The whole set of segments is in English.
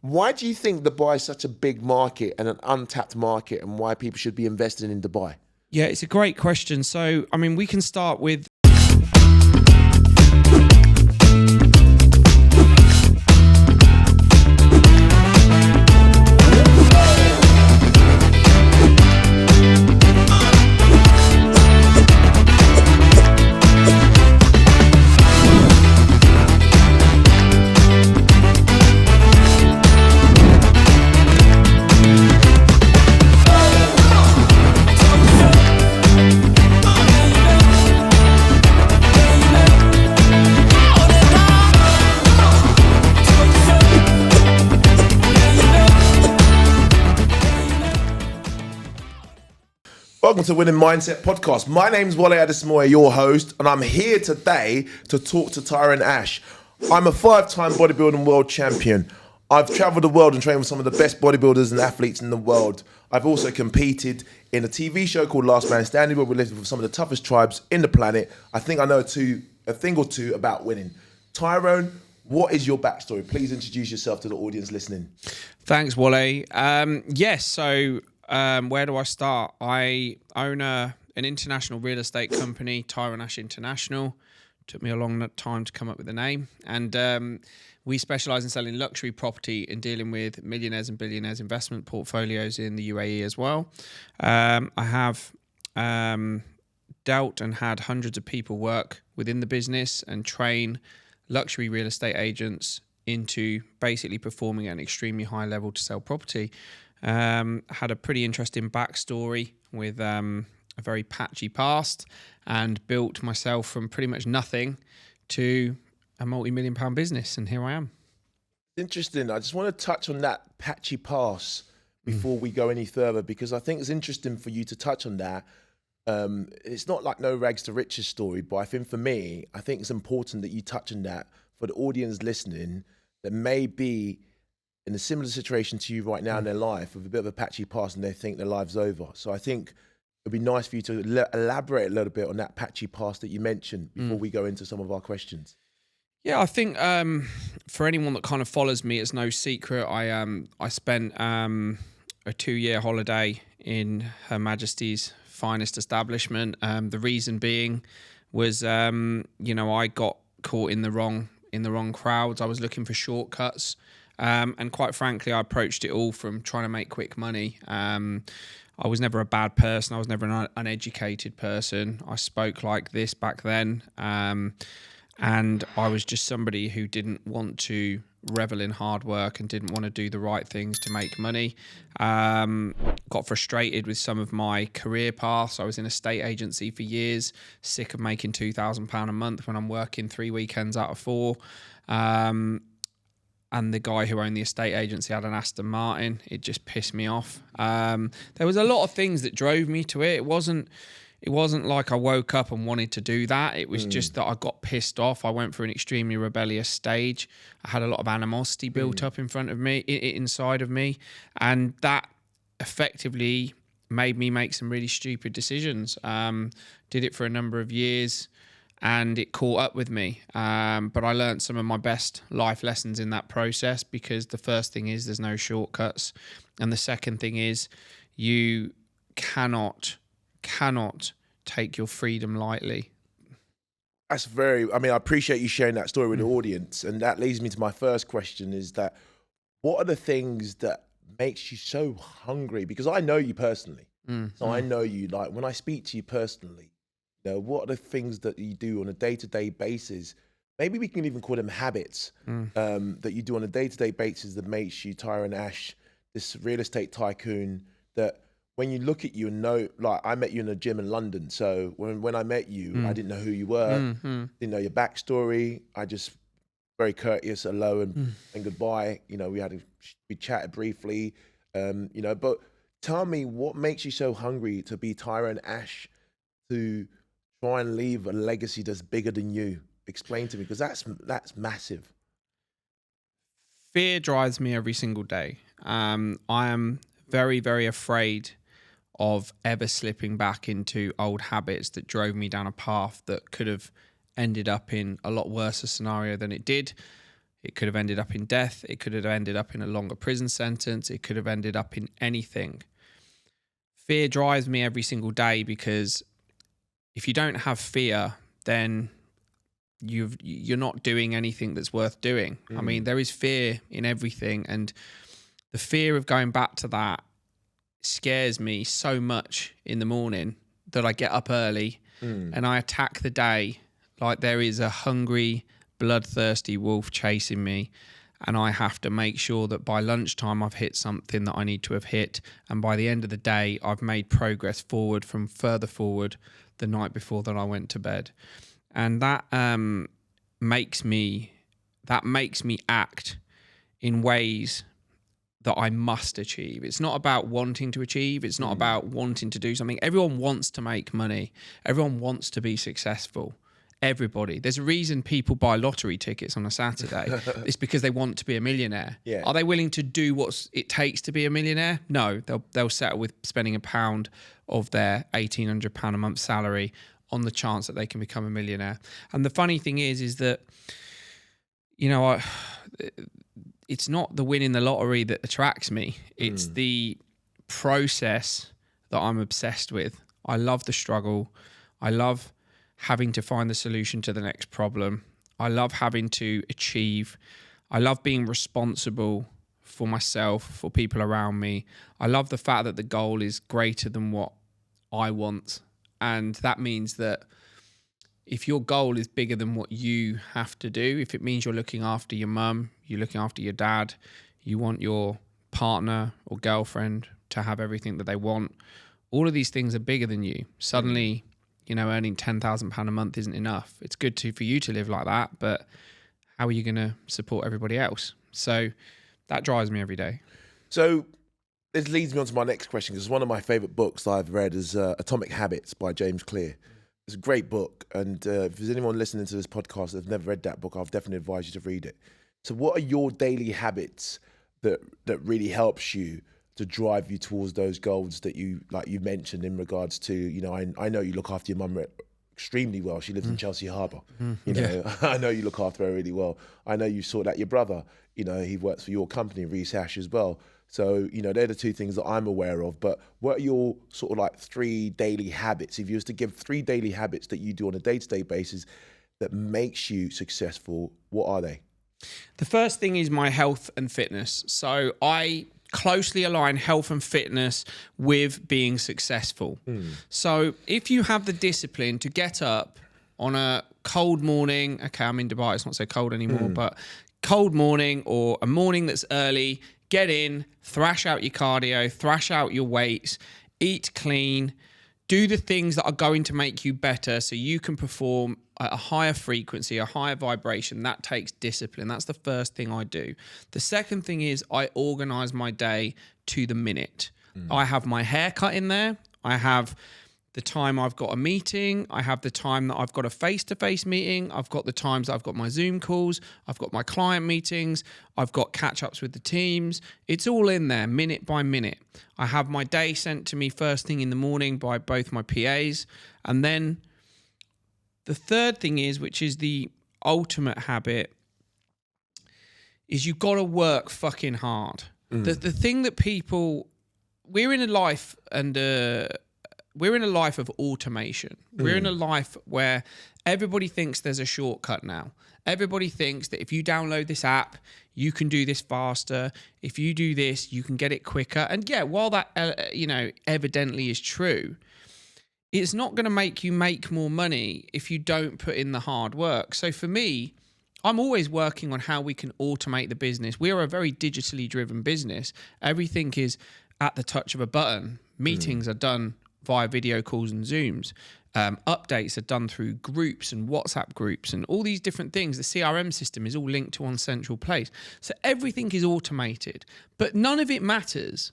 Why do you think Dubai is such a big market and an untapped market, and why people should be investing in Dubai? Yeah, it's a great question. So, I mean, we can start with Welcome to Winning Mindset Podcast. My name's Wole Adesemoye, your host, and I'm here today to talk to Tyron Ash. I'm a 5-time bodybuilding world champion. I've traveled the world and trained with some of the best bodybuilders and athletes in the world. I've also competed in a TV show called Last Man Standing, where we lived with some of the toughest tribes in the planet. I think I know a thing or two about winning. Tyron, what is your backstory? Please introduce yourself to the audience listening. Thanks, Wole. Where do I start? I own an international real estate company, Tyron Ash International. Took me a long time to come up with the name. And we specialise in selling luxury property and dealing with millionaires and billionaires investment portfolios in the UAE as well. I have dealt and had hundreds of people work within the business and train luxury real estate agents into basically performing at an extremely high level to sell property. Had a pretty interesting backstory with a very patchy past, and built myself from pretty much nothing to a multi-million-pound business, and here I am. Interesting. I just want to touch on that patchy past before we go any further, because I think it's interesting for you to touch on that. It's not like no rags to riches story, but I think for me, I think it's important that you touch on that for the audience listening that may be in a similar situation to you right now in their life with a bit of a patchy past and they think their life's over. So I think it'd be nice for you to elaborate a little bit on that patchy past that you mentioned before we go into some of our questions. Yeah, I think for anyone that kind of follows me, it's no secret. I spent a 2-year holiday in Her Majesty's finest establishment. The reason being was, I got caught in the wrong crowds. I was looking for shortcuts. And quite frankly, I approached it all from trying to make quick money. I was never a bad person. I was never an uneducated person. I spoke like this back then. And I was just somebody who didn't want to revel in hard work and didn't want to do the right things to make money. Got frustrated with some of my career paths. I was in a state agency for years, sick of making £2,000 a month when I'm working 3 weekends out of 4. And the guy who owned the estate agency had an Aston Martin. It just pissed me off. There was a lot of things that drove me to it. It wasn't like I woke up and wanted to do that. It was just that I got pissed off. I went through an extremely rebellious stage. I had a lot of animosity built up inside of me. And that effectively made me make some really stupid decisions. Did it for a number of years, and it caught up with me. But I learned some of my best life lessons in that process, because the first thing is there's no shortcuts. And the second thing is you cannot take your freedom lightly. I appreciate you sharing that story with the audience. And that leads me to my first question is that, what are the things that makes you so hungry? Because I know you personally. So I know you, like when I speak to you personally, what are the things that you do on a day-to-day basis? Maybe we can even call them habits that you do on a day-to-day basis that makes you Tyron Ash, this real estate tycoon, that when you look at you and know, like I met you in a gym in London. So when I met you, I didn't know who you were, didn't know your backstory. I just very courteous, hello and goodbye. We chatted briefly, but tell me what makes you so hungry to be Tyron Ash, to try and leave a legacy that's bigger than you. Explain to me, because that's massive. Fear drives me every single day. I am very, very afraid of ever slipping back into old habits that drove me down a path that could have ended up in a lot worse a scenario than it did. It could have ended up in death. It could have ended up in a longer prison sentence. It could have ended up in anything. Fear drives me every single day, because if you don't have fear, then you're not doing anything that's worth doing. I mean, there is fear in everything, and the fear of going back to that scares me so much in the morning that I get up early and I attack the day like there is a hungry, bloodthirsty wolf chasing me, and I have to make sure that by lunchtime I've hit something that I need to have hit, and by the end of the day I've made progress forward from further forward the night before that I went to bed. And that makes me act in ways that I must achieve. It's not about wanting to achieve. It's not about wanting to do something. Everyone wants to make money. Everyone wants to be successful. Everybody. There's a reason people buy lottery tickets on a Saturday. It's because they want to be a millionaire. Yeah. Are they willing to do what it takes to be a millionaire? No. They'll settle with spending £1 of their £1,800 a month salary on the chance that they can become a millionaire. And the funny thing is that, you know, it's not the winning the lottery that attracts me. It's the process that I'm obsessed with. I love the struggle. I love having to find the solution to the next problem. I love having to achieve. I love being responsible for myself, for people around me. I love the fact that the goal is greater than what I want. And that means that if your goal is bigger than what you have to do, if it means you're looking after your mum, you're looking after your dad, you want your partner or girlfriend to have everything that they want, all of these things are bigger than you. Suddenly, you know, earning £10,000 a month isn't enough. It's good for you to live like that, but how are you going to support everybody else? So that drives me every day. So this leads me on to my next question, because one of my favorite books I've read is Atomic Habits by James Clear. It's a great book, and if there's anyone listening to this podcast that's never read that book, I'll definitely advise you to read it. So what are your daily habits that really helps you to drive you towards those goals that you, like you mentioned, in regards to, you know, I know you look after your mum extremely well. She lives in Chelsea Harbour. You know, I know you look after her really well. I know you sort out your brother. You know, he works for your company, Reese Ash, as well. So, you know, they're the two things that I'm aware of. But what are your sort of like 3 daily habits? If you was to give 3 daily habits that you do on a day-to-day basis that makes you successful, what are they? The first thing is my health and fitness. So I closely align health and fitness with being successful. So if you have the discipline to get up on a cold morning, okay, I'm in Dubai, it's not so cold anymore, but cold morning or a morning that's early, get in, thrash out your cardio, thrash out your weights, eat clean, do the things that are going to make you better so you can perform at a higher frequency, a higher vibration. That takes discipline. That's the first thing I do. The second thing is I organize my day to the minute. I have my haircut in there. I have the time I've got a meeting. I have the time that I've got a face-to-face meeting. I've got the times that I've got my Zoom calls. I've got my client meetings. I've got catch-ups with the teams. It's all in there, minute by minute. I have my day sent to me first thing in the morning by both my PAs. And then the third thing is, which is the ultimate habit, is you've got to work fucking hard. The thing that people... We're in a life and... we're in a life of automation. We're in a life where everybody thinks there's a shortcut now. Everybody thinks that if you download this app, you can do this faster. If you do this, you can get it quicker. And yeah, while that, evidently is true, it's not going to make you make more money if you don't put in the hard work. So for me, I'm always working on how we can automate the business. We are a very digitally driven business. Everything is at the touch of a button. Meetings are done via video calls and Zooms. Updates are done through groups and WhatsApp groups and all these different things. The CRM system is all linked to one central place. So everything is automated, but none of it matters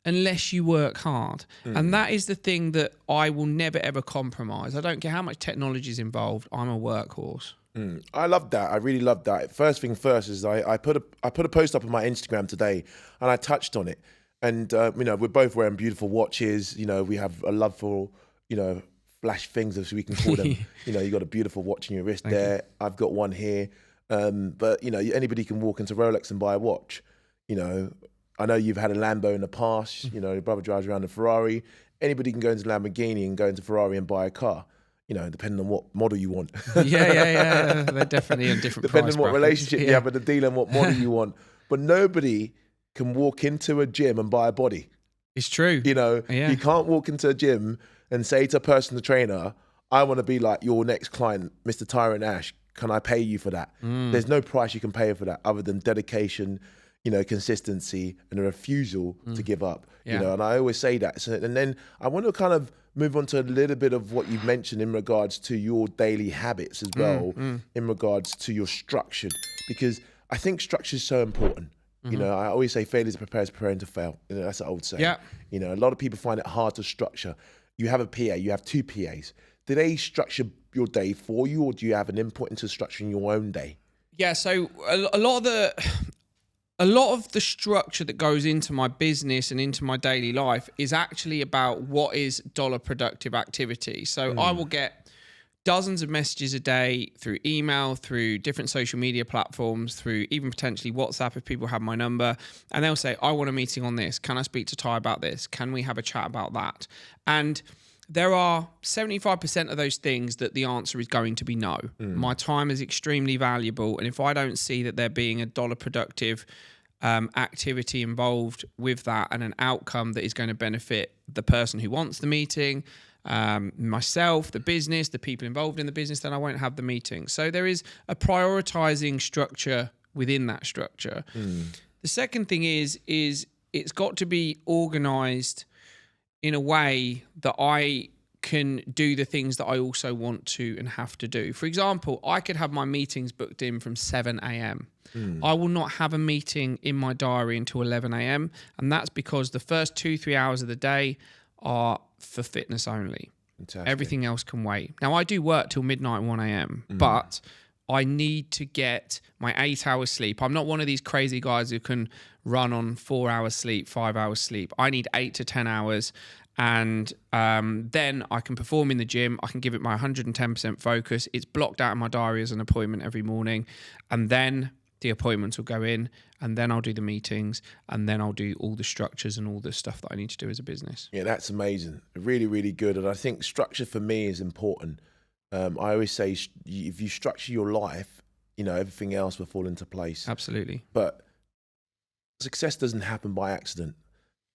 unless you work hard. And that is the thing that I will never, ever compromise. I don't care how much technology is involved. I'm a workhorse. I love that. I really love that. First thing first is I put a post up on my Instagram today, and I touched on it. And, we're both wearing beautiful watches. You know, we have a love for, flash things, as we can call them. You got a beautiful watch on your wrist there. I've got one here. But, you know, anybody can walk into Rolex and buy a watch. You know, I know you've had a Lambo in the past. You know, your brother drives around a Ferrari. Anybody can go into Lamborghini and go into Ferrari and buy a car. You know, depending on what model you want. Yeah. They're definitely on different Depending price on what brackets. relationship you have with the dealer and what model you want. But nobody can walk into a gym and buy a body. It's true. You know, you can't walk into a gym and say to a personal trainer, I want to be like your next client, Mr. Tyron Ash. Can I pay you for that? There's no price you can pay for that other than dedication, you know, consistency and a refusal to give up. You know, and I always say that. So, and then I want to kind of move on to a little bit of what you've mentioned in regards to your daily habits as well, in regards to your structure, because I think structure is so important. You know, I always say failure is preparing to fail. You know, that's what I would say. Yeah. You know, a lot of people find it hard to structure. You have a PA, you have 2 PAs. Do they structure your day for you, or do you have an input into structuring your own day? Yeah, so a lot of the structure that goes into my business and into my daily life is actually about what is dollar productive activity. So I will get dozens of messages a day through email, through different social media platforms, through even potentially WhatsApp if people have my number, and they'll say, I want a meeting on this. Can I speak to Ty about this? Can we have a chat about that? And there are 75% of those things that the answer is going to be no. My time is extremely valuable, and if I don't see that there being a dollar productive activity involved with that and an outcome that is going to benefit the person who wants the meeting, myself, the business, the people involved in the business, then I won't have the meeting. So there is a prioritizing structure within that structure. The second thing is it's got to be organized in a way that I can do the things that I also want to and have to do. For example, I could have my meetings booked in from 7 a.m. I will not have a meeting in my diary until 11 a.m. And that's because the first 2-3 hours of the day are for fitness only. Fantastic. Everything else can wait. Now, I do work till midnight, 1 a.m., but I need to get my 8 hours sleep. I'm not one of these crazy guys who can run on 4 hours sleep, 5 hours sleep. I need 8 to 10 hours. And then I can perform in the gym. I can give it my 110% focus. It's blocked out in my diary as an appointment every morning. And then the appointments will go in, and then I'll do the meetings, and then I'll do all the structures and all the stuff that I need to do as a business. Yeah, that's amazing. Really, really good. And I think structure for me is important. I always say if you structure your life, you know, everything else will fall into place. Absolutely. But success doesn't happen by accident.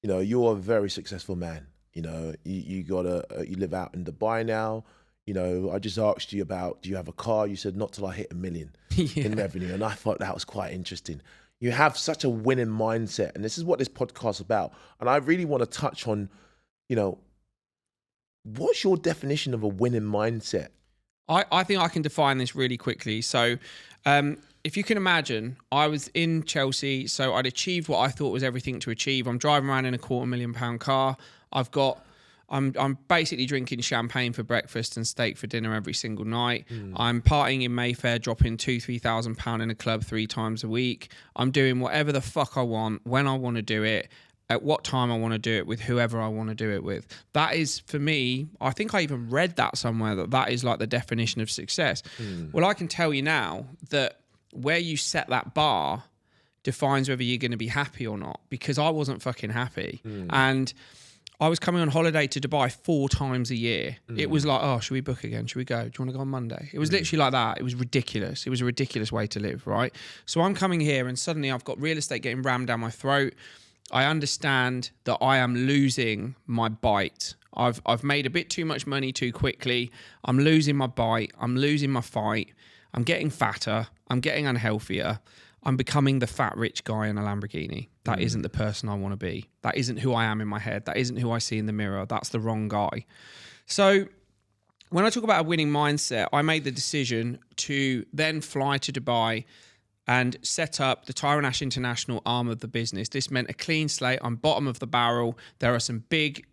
You know, you're a very successful man. You know, you live out in Dubai now. You know, I just asked you about, do you have a car? You said not till I hit 1 million in revenue. And I thought that was quite interesting. You have such a winning mindset. And this is what this podcast is about. And I really want to touch on, you know, what's your definition of a winning mindset? I think I can define this really quickly. So if you can imagine, I was in Chelsea, so I'd achieved what I thought was everything to achieve. I'm driving around in a £250,000 car. I'm basically drinking champagne for breakfast and steak for dinner every single night. I'm partying in Mayfair, dropping £2,000-3,000 in a club 3 times a week. I'm doing whatever the fuck I want, when I want to do it, at what time I want to do it, with whoever I want to do it with. That is, for me, I think I even read that somewhere, that is like the definition of success. Well, I can tell you now that where you set that bar defines whether you're going to be happy or not, because I wasn't fucking happy. And I was coming on holiday to Dubai 4 times a year. It was like, oh, should we book again? Should we go? Do you want to go on Monday? It was literally like that. It was ridiculous. It was a ridiculous way to live, right? So I'm coming here and suddenly I've got real estate getting rammed down my throat. I understand that I am losing my bite. I've made a bit too much money too quickly. I'm losing my bite. I'm losing my fight. I'm getting fatter. I'm getting unhealthier. I'm becoming the fat rich guy in a Lamborghini. That isn't the person I want to be. That isn't who I am in my head. That isn't who I see in the mirror. That's the wrong guy. So when I talk about a winning mindset, I made the decision to then fly to Dubai and set up the Tyron Ash International arm of the business. This meant a clean slate. I'm bottom of the barrel. There are some big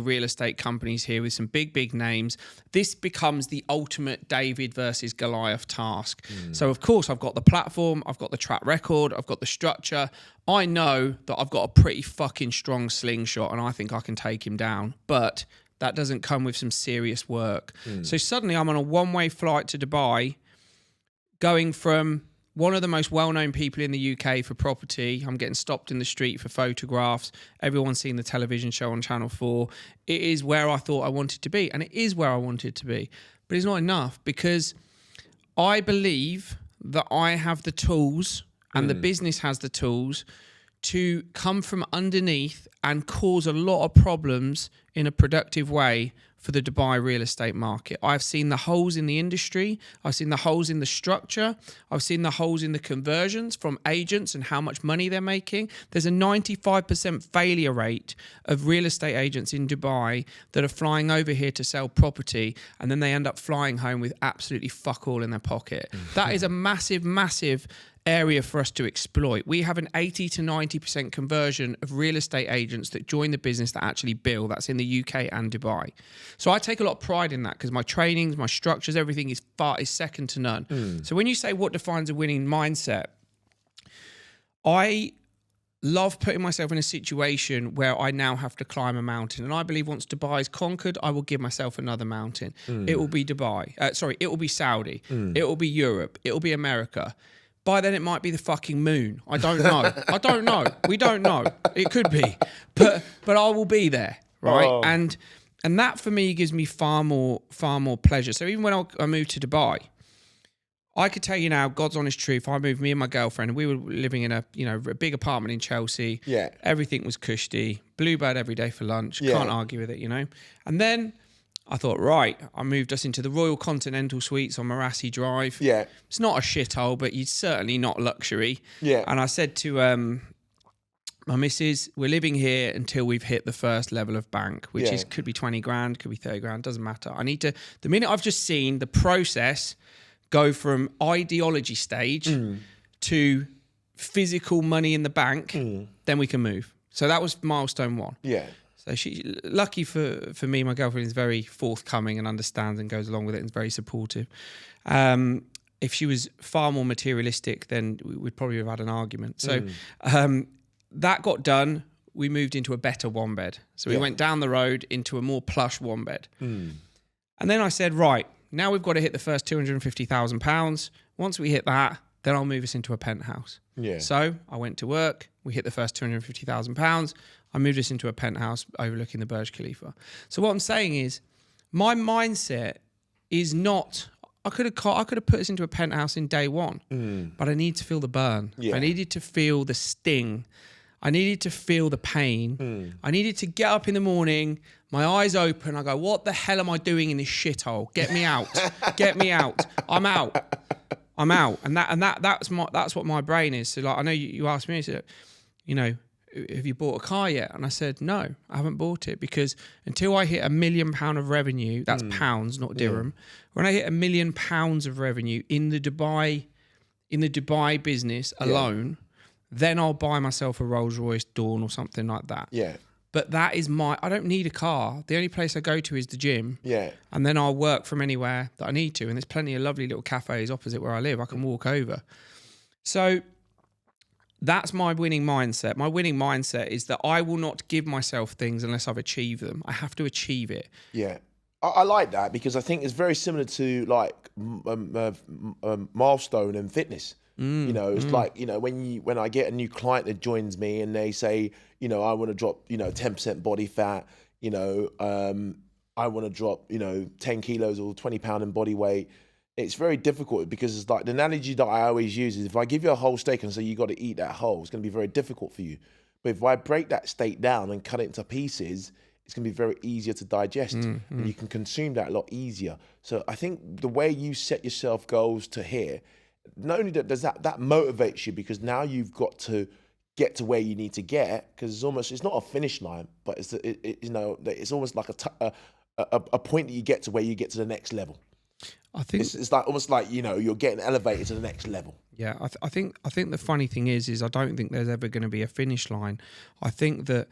real estate companies here with some big names. This becomes the ultimate David versus Goliath task. So of course I've got the platform, I've got the track record, I've got the structure. I know that I've got a pretty fucking strong slingshot and I think I can take him down, but that doesn't come with some serious work. So suddenly I'm on a one-way flight to Dubai, going from one of the most well-known people in the UK for property. I'm getting stopped in the street for photographs. Everyone's seen the television show on Channel 4. It is where I thought I wanted to be, and it is where I wanted to be. But it's not enough, because I believe that I have the tools and the business has the tools to come from underneath and cause a lot of problems in a productive way for the Dubai real estate market. I've seen the holes in the industry. I've seen the holes in the structure. I've seen the holes in the conversions from agents and how much money they're making. There's a 95% failure rate of real estate agents in Dubai that are flying over here to sell property, and then they end up flying home with absolutely fuck all in their pocket. That is a massive, massive area for us to exploit. We have an 80 to 90% conversion of real estate agents that join the business that actually bill. That's in the UK and Dubai. So I take a lot of pride in that, because my trainings, my structures, everything is second to none. So when you say what defines a winning mindset, I love putting myself in a situation where I now have to climb a mountain. And I believe once Dubai is conquered, I will give myself another mountain. It will be Dubai. It will be Saudi. It will be Europe. It will be America. By then, it might be the fucking moon. I don't know. I don't know. We don't know. It could be, but I will be there, right? Oh. And that for me gives me far more pleasure. So even when I moved to Dubai, I could tell you now, God's honest truth. I moved, me and my girlfriend, and we were living in a big apartment in Chelsea. Yeah. Everything was cushy. Bluebird every day for lunch. Yeah. Can't argue with it, And then I thought, right, I moved us into the Royal Continental Suites on Marassi Drive. Yeah. It's not a shithole, but it's certainly not luxury. Yeah. And I said to my missus, we're living here until we've hit the first level of bank, which could be 20 grand, could be 30 grand, doesn't matter. I need to, the minute I've just seen the process go from ideology stage to physical money in the bank, then we can move. So that was milestone 1. Yeah. So she, lucky for me, my girlfriend is very forthcoming and understands and goes along with it and is very supportive. If she was far more materialistic, then we'd probably have had an argument. So that got done. We moved into a better one bed. So we went down the road into a more plush one bed. And then I said, right, now we've got to hit the first £250,000. Once we hit that, then I'll move us into a penthouse. Yeah. So I went to work. We hit the first £250,000. I moved us into a penthouse overlooking the Burj Khalifa. So what I'm saying is, my mindset is not. I could have put us into a penthouse in day one, but I need to feel the burn. Yeah. I needed to feel the sting. I needed to feel the pain. I needed to get up in the morning, my eyes open. I go, what the hell am I doing in this shithole? Get me out. Get me out. I'm out. I'm out. And that's what my brain is. So like, I know you asked me, so, have you bought a car yet? And I said, no, I haven't bought it, because until I hit £1 million of revenue, that's pounds, not dirham. When I hit £1 million of revenue in the Dubai business alone, then I'll buy myself a Rolls Royce Dawn or something like that. Yeah. But that is I don't need a car. The only place I go to is the gym. Yeah. And then I'll work from anywhere that I need to. And there's plenty of lovely little cafes opposite where I live. I can walk over. So that's my winning mindset. My winning mindset is that I will not give myself things unless I've achieved them. I have to achieve it. Yeah. I like that, because I think it's very similar to like Milestone and Fitness. It's like, when I get a new client that joins me and they say, I want to drop, 10% body fat, I want to drop, 10 kilos or 20 pound in body weight. It's very difficult, because it's like the analogy that I always use is, if I give you a whole steak and say you got to eat that whole, it's going to be very difficult for you. But if I break that steak down and cut it into pieces, it's going to be very easier to digest, and you can consume that a lot easier. So I think the way you set yourself goals to here, not only does that motivates you, because now you've got to get to where you need to get, because it's not a finish line, but it's almost like a point that you get to where you get to the next level. I think it's like almost like you're getting elevated to the next level. Yeah, I think the funny thing is I don't think there's ever going to be a finish line. I think that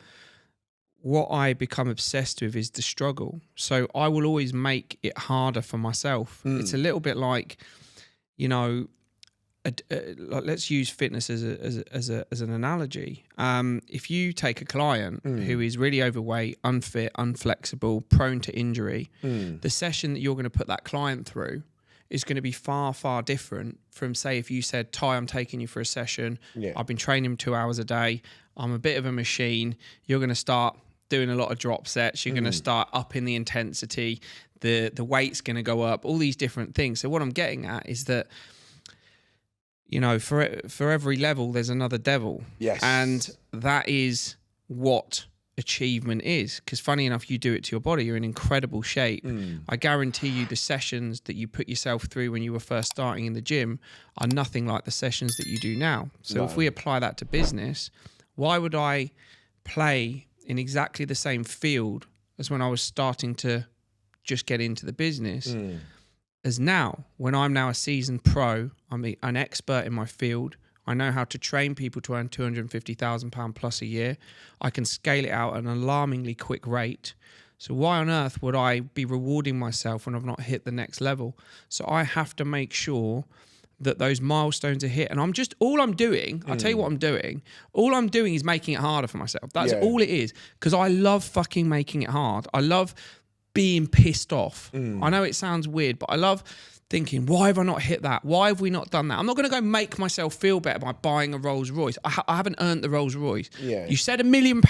what I become obsessed with is the struggle. So I will always make it harder for myself. It's a little bit like, let's use fitness as an analogy. If you take a client who is really overweight, unfit, unflexible, prone to injury, the session that you're going to put that client through is going to be far, far different from, say, if you said, Ty, I'm taking you for a session. Yeah. I've been training 2 hours a day. I'm a bit of a machine. You're going to start doing a lot of drop sets. You're going to start upping the intensity. The weight's going to go up, all these different things. So what I'm getting at is that, you know, for every level, there's another devil. Yes. And that is what achievement is. Because funny enough, you do it to your body. You're in incredible shape. I guarantee you the sessions that you put yourself through when you were first starting in the gym are nothing like the sessions that you do now. So if we apply that to business, why would I play in exactly the same field as when I was starting to just get into the business as now? When I'm now a seasoned pro, I'm an expert in my field. I know how to train people to earn £250,000 plus a year. I can scale it out at an alarmingly quick rate. So why on earth would I be rewarding myself when I've not hit the next level? So I have to make sure that those milestones are hit. And I'll tell you what I'm doing. All I'm doing is making it harder for myself. That's all it is. Because I love fucking making it hard. I love being pissed off. I know it sounds weird, but I love thinking, why have I not hit that? Why have we not done that? I'm not going to go make myself feel better by buying a Rolls Royce. I haven't earned the Rolls Royce. Yeah. You said £1 million.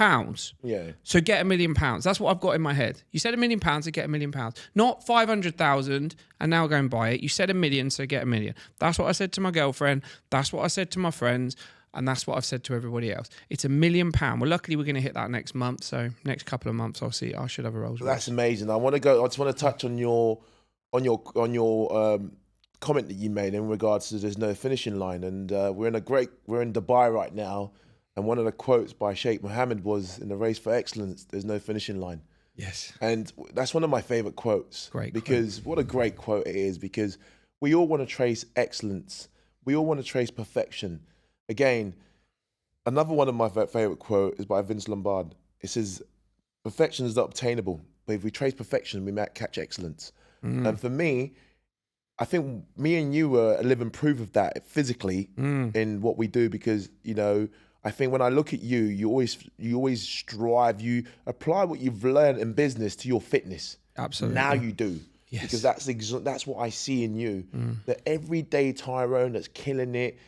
Yeah. So get £1 million. That's what I've got in my head. You said £1 million, so get £1 million. Not 500,000 and now go and buy it. You said $1 million, so get $1 million. That's what I said to my girlfriend. That's what I said to my friends. And that's what I've said to everybody else. It's £1 million. Well, luckily we're going to hit that next month. So next couple of months, I should have a Rolls Royce. That's amazing. I just want to touch on your comment that you made in regards to there's no finishing line. And we're in Dubai right now. And one of the quotes by Sheikh Mohammed was, in the race for excellence, there's no finishing line. Yes. And that's one of my favorite quotes. What a great quote it is, because we all want to trace excellence. We all want to trace perfection. Again, another one of my favorite quotes is by Vince Lombard. It says, perfection is not obtainable, but if we trace perfection, we might catch excellence. And for me, I think me and you are a living proof of that physically in what we do, because, you know, I think when I look at you, you always strive, you apply what you've learned in business to your fitness. Absolutely. Now you do. Yes. Because that's what I see in you. The everyday Tyrone that's killing it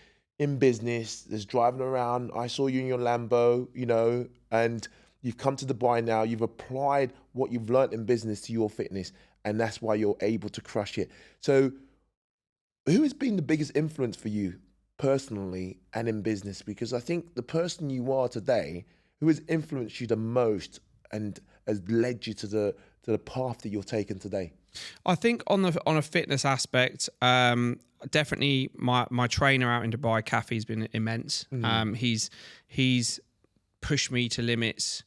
in business, that's driving around. I saw you in your Lambo, you know, and you've come to Dubai now. You've applied what you've learned in business to your fitness, and that's why you're able to crush it. So who has been the biggest influence for you personally and in business? Because I think the person you are today, who has influenced you the most and has led you to the path that you're taking today? I think on a fitness aspect, definitely my trainer out in Dubai, Kathy's been immense. He's pushed me to limits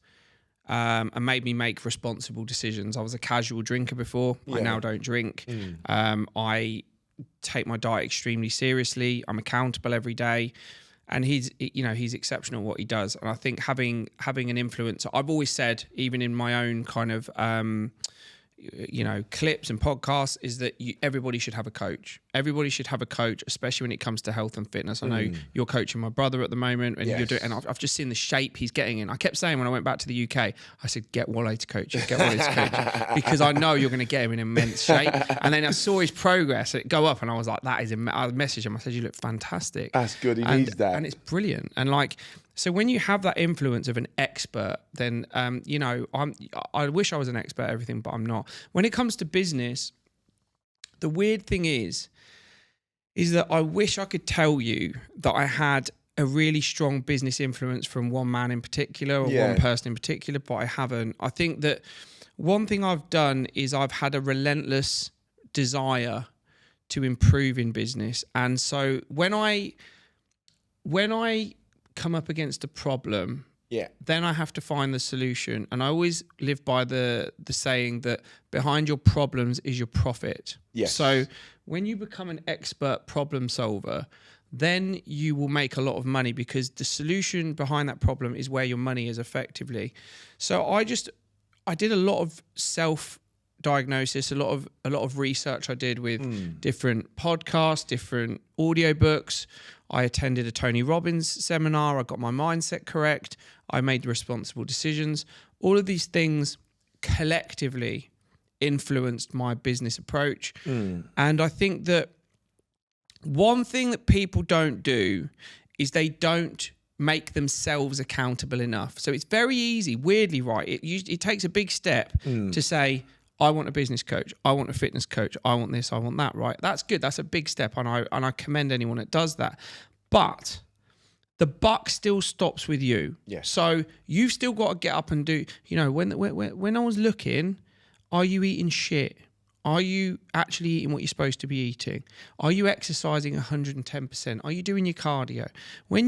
and made me make responsible decisions. I was a casual drinker before. I now don't drink. I take my diet extremely seriously. I'm accountable every day. And he's exceptional at what he does. And I think having an influence, I've always said, even in my own kind of clips and podcasts, is that everybody should have a coach. Everybody should have a coach, especially when it comes to health and fitness. I know you're coaching my brother at the moment, and you're doing, and I've just seen the shape he's getting in. I kept saying when I went back to the UK, I said, get Wole to coach you, because I know you're going to get him in immense shape. And then I saw his progress go up, and I was like, I messaged him. I said, you look fantastic. That's good. He needs that, and it's brilliant. And so when you have that influence of an expert, then, I wish I was an expert at everything, but I'm not. When it comes to business, the weird thing is that I wish I could tell you that I had a really strong business influence from one man in particular or one person in particular, but I haven't. I think that one thing I've done is I've had a relentless desire to improve in business. And so when I come up against a problem, then I have to find the solution. And I always live by the saying that behind your problems is your profit. Yes. So when you become an expert problem solver, then you will make a lot of money, because the solution behind that problem is where your money is effectively. So I did a lot of self-diagnosis, a lot of research I did with different podcasts, different audiobooks. I attended a Tony Robbins seminar. I got my mindset correct. I made responsible decisions. All of these things collectively influenced my business approach. And I think that one thing that people don't do is they don't make themselves accountable enough. So it's very easy, weirdly, right? It takes a big step to say, I want a business coach, I want a fitness coach, I want this, I want that, right? That's good. That's a big step, and I commend anyone that does that. But the buck still stops with you. Yes. So you've still got to get up and do, when I was looking, are you eating shit? Are you actually eating what you're supposed to be eating? Are you exercising 110%? Are you doing your cardio? When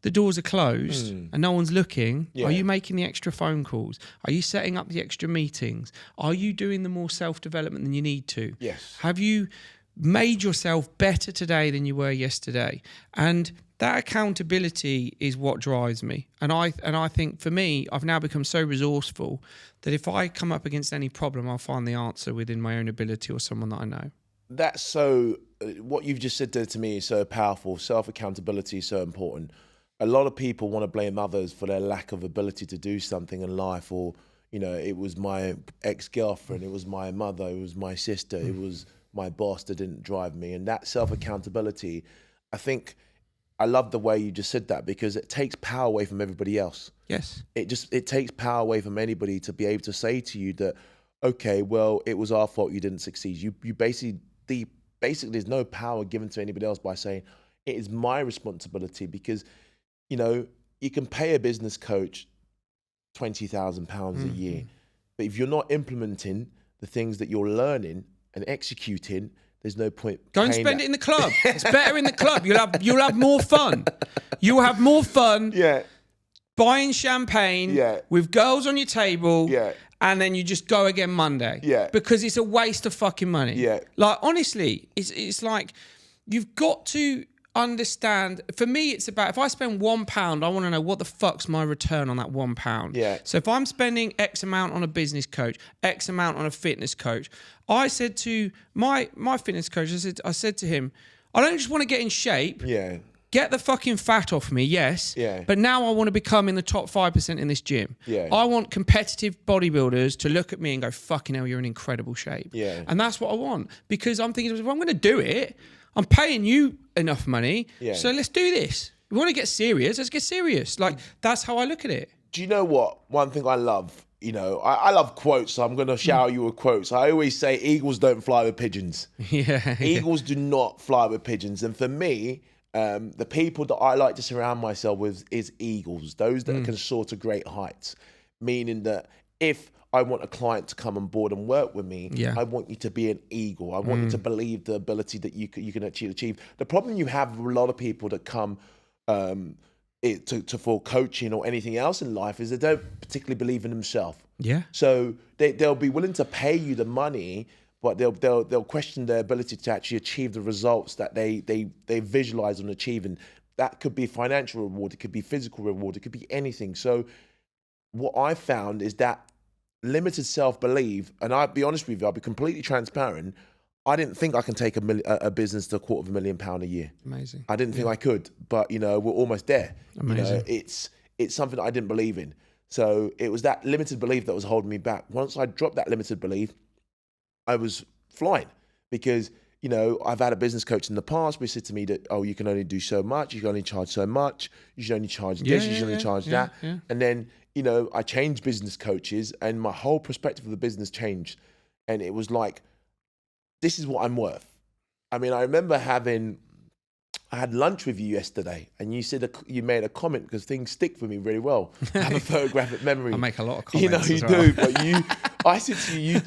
the doors are closed and no one's looking, are you making the extra phone calls? Are you setting up the extra meetings? Are you doing the more self-development than you need to? Yes. Have you made yourself better today than you were yesterday? And that accountability is what drives me. And I think for me, I've now become so resourceful that if I come up against any problem, I'll find the answer within my own ability or someone that I know. That's so, what you've just said there to me is so powerful. Self-accountability is so important. A lot of people want to blame others for their lack of ability to do something in life, or, it was my ex-girlfriend, it was my mother, it was my sister, it was my boss that didn't drive me. And that self-accountability, I think, I love the way you just said that, because it takes power away from everybody else. Yes. It takes power away from anybody to be able to say to you that, okay, well, it was our fault you didn't succeed. You basically there's no power given to anybody else by saying it is my responsibility, because you can pay a business coach £20,000 a year, but if you're not implementing the things that you're learning and executing, there's no point. Go and spend it in the club. It's better in the club. You'll have more fun. You'll have more fun. Yeah. Buying champagne with girls on your table. Yeah. And then you just go again Monday. Yeah. Because it's a waste of fucking money. Yeah. Like, honestly, it's like you've got to understand. For me, it's about, if I spend £1, I want to know what the fuck's my return on that £1. Yeah. So if I'm spending X amount on a business coach, X amount on a fitness coach, I said to my fitness coach, I said to him, I don't just want to get in shape. Yeah. Get the fucking fat off me, yes. Yeah. But now I want to become in the top 5% in this gym. Yeah. I want competitive bodybuilders to look at me and go, fucking hell, you're in incredible shape. Yeah. And that's what I want. Because I'm thinking, if I'm going to do it, I'm paying you enough money. Yeah. So let's do this. We want to get serious, let's get serious. Like, that's how I look at it. Do you know what? One thing I love, I love quotes, so I'm going to shower you with quotes. I always say eagles don't fly with pigeons. Yeah. Eagles do not fly with pigeons. And for me, the people that I like to surround myself with is eagles, those that can soar to great heights. Meaning that if I want a client to come on board and work with me, I want you to be an eagle. I want you to believe the ability that you can achieve. The problem you have with a lot of people that come for coaching or anything else in life is they don't particularly believe in themselves. Yeah. So they'll be willing to pay you the money, but they'll question their ability to actually achieve the results that they visualize on achieving. That could be financial reward, it could be physical reward, it could be anything. So what I found is that limited self-belief, and I'll be honest with you, I'll be completely transparent, I didn't think I can take a business to £250,000 a year. Amazing. I didn't think I could, but we're almost there. Amazing. It's something that I didn't believe in. So it was that limited belief that was holding me back. Once I dropped that limited belief, I was flying, because I've had a business coach in the past who said to me that, oh, you can only do so much, you can only charge so much, you should only charge this, you should only charge that. Yeah. And then, I changed business coaches and my whole perspective of the business changed. And it was like, this is what I'm worth. I mean, I remember I had lunch with you yesterday, and you said you made a comment, because things stick for me really well. I have a photographic memory. I make a lot of comments. You do, but I said to you,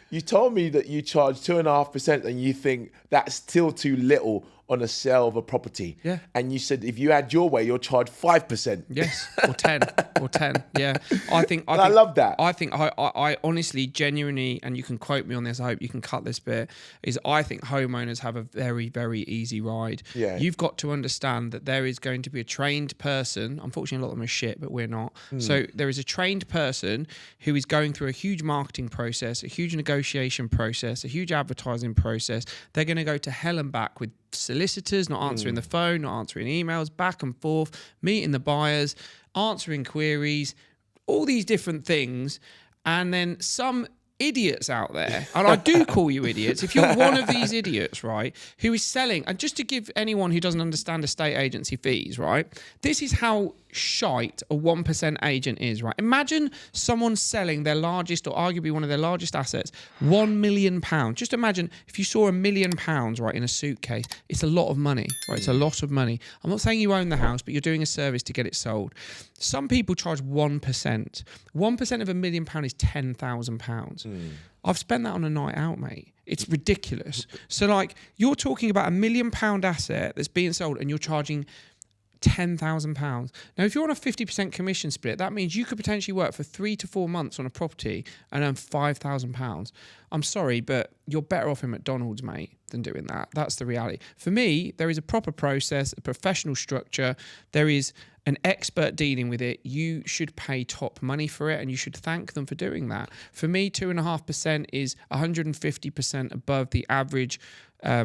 you told me that you charge 2.5%, and you think that's still too little on a sale of a property. Yeah. And you said if you had your way, you'll charge 5%. Yes, or 10, or 10. Yeah. I love that. I think I honestly, genuinely, and you can quote me on this, I hope you can cut this bit, is I think homeowners have a very, very easy ride. Yeah. You've got to understand that there is going to be a trained person. Unfortunately, a lot of them are shit, but we're not. So there is a trained person who is going through a huge marketing process, a huge negotiation process, a huge advertising process. They're going to go to hell and back with solicitors, not answering the phone, not answering emails, back and forth, meeting the buyers, answering queries, all these different things. And then some idiots out there, and I do call you idiots, if you're one of these idiots, right, who is selling, and just to give anyone who doesn't understand estate agency fees, right, this is how shite a 1% agent is, right? Imagine someone selling their largest, or arguably one of their largest assets, £1 million. Just imagine if you saw £1 million, right, in a suitcase. It's a lot of money, right? It's a lot of money. I'm not saying you own the house, but you're doing a service to get it sold. Some people charge 1%. 1% of £1 million is £10,000. I've spent that on a night out, mate. It's ridiculous. So, like, you're talking about £1 million asset that's being sold, and you're charging £10,000. Now, if you're on a 50% commission split, that means you could potentially work for 3 to 4 months on a property and earn £5,000. I'm sorry, but you're better off in McDonald's, mate, than doing that. That's the reality. For me, there is a proper process, a professional structure. There is an expert dealing with it. You should pay top money for it, and you should thank them for doing that. For me, 2.5% is 150% above the average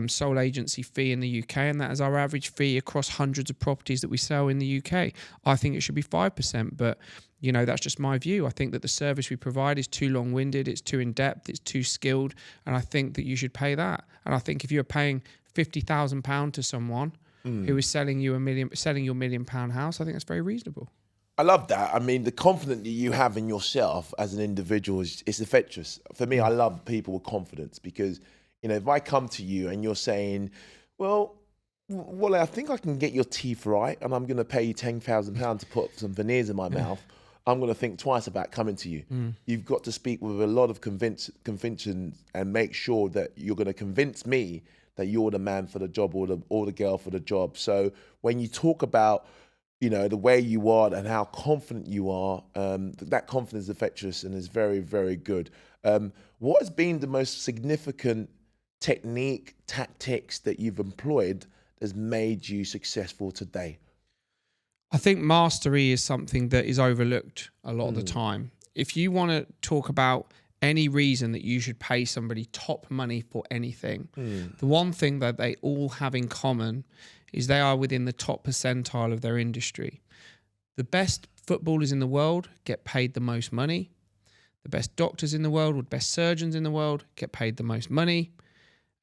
sole agency fee in the UK, and that is our average fee across hundreds of properties that we sell in the UK. I think it should be 5%, but you know, that's just my view. I think that the service we provide is too long-winded, it's too in-depth, it's too skilled, and I think that you should pay that. And I think if you're paying £50,000 to someone who is selling you your £1 million house, I think that's very reasonable. I love that. I mean, the confidence that you have in yourself as an individual is infectious. For me, I love people with confidence because, you know, if I come to you and you're saying, well, I think I can get your teeth right and I'm going to pay you £10,000 to put some veneers in my mouth, I'm going to think twice about coming to you. You've got to speak with a lot of conviction and make sure that you're going to convince me that you're the man for the job or the girl for the job. So when you talk about, you know, the way you are and how confident you are, that confidence is infectious and is very, very good. What has been the most significant technique, tactics that you've employed that's made you successful today? I think mastery is something that is overlooked a lot of the time. If you want to talk about any reason that you should pay somebody top money for anything, the one thing that they all have in common is they are within the top percentile of their industry. The best footballers in the world get paid the most money. The best doctors in the world, or best surgeons in the world, get paid the most money,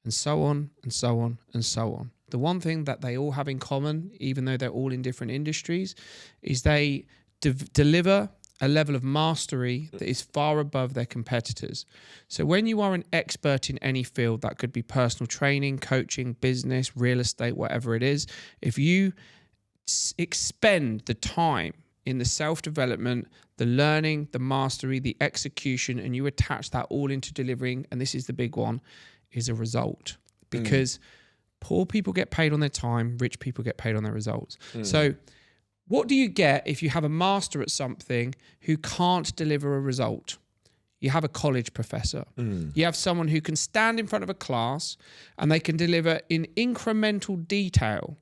and so on and so on and so on. The one thing that they all have in common, even though they're all in different industries, is they deliver a level of mastery that is far above their competitors. So when you are an expert in any field, that could be personal training, coaching, business, real estate, whatever it is, if you expend the time in the self-development, the learning, the mastery, the execution, and you attach that all into delivering, and this is the big one, is a result. Because poor people get paid on their time, rich people get paid on their results. So what do you get if you have a master at something who can't deliver a result? You have a college professor. You have someone who can stand in front of a class and they can deliver in incremental detail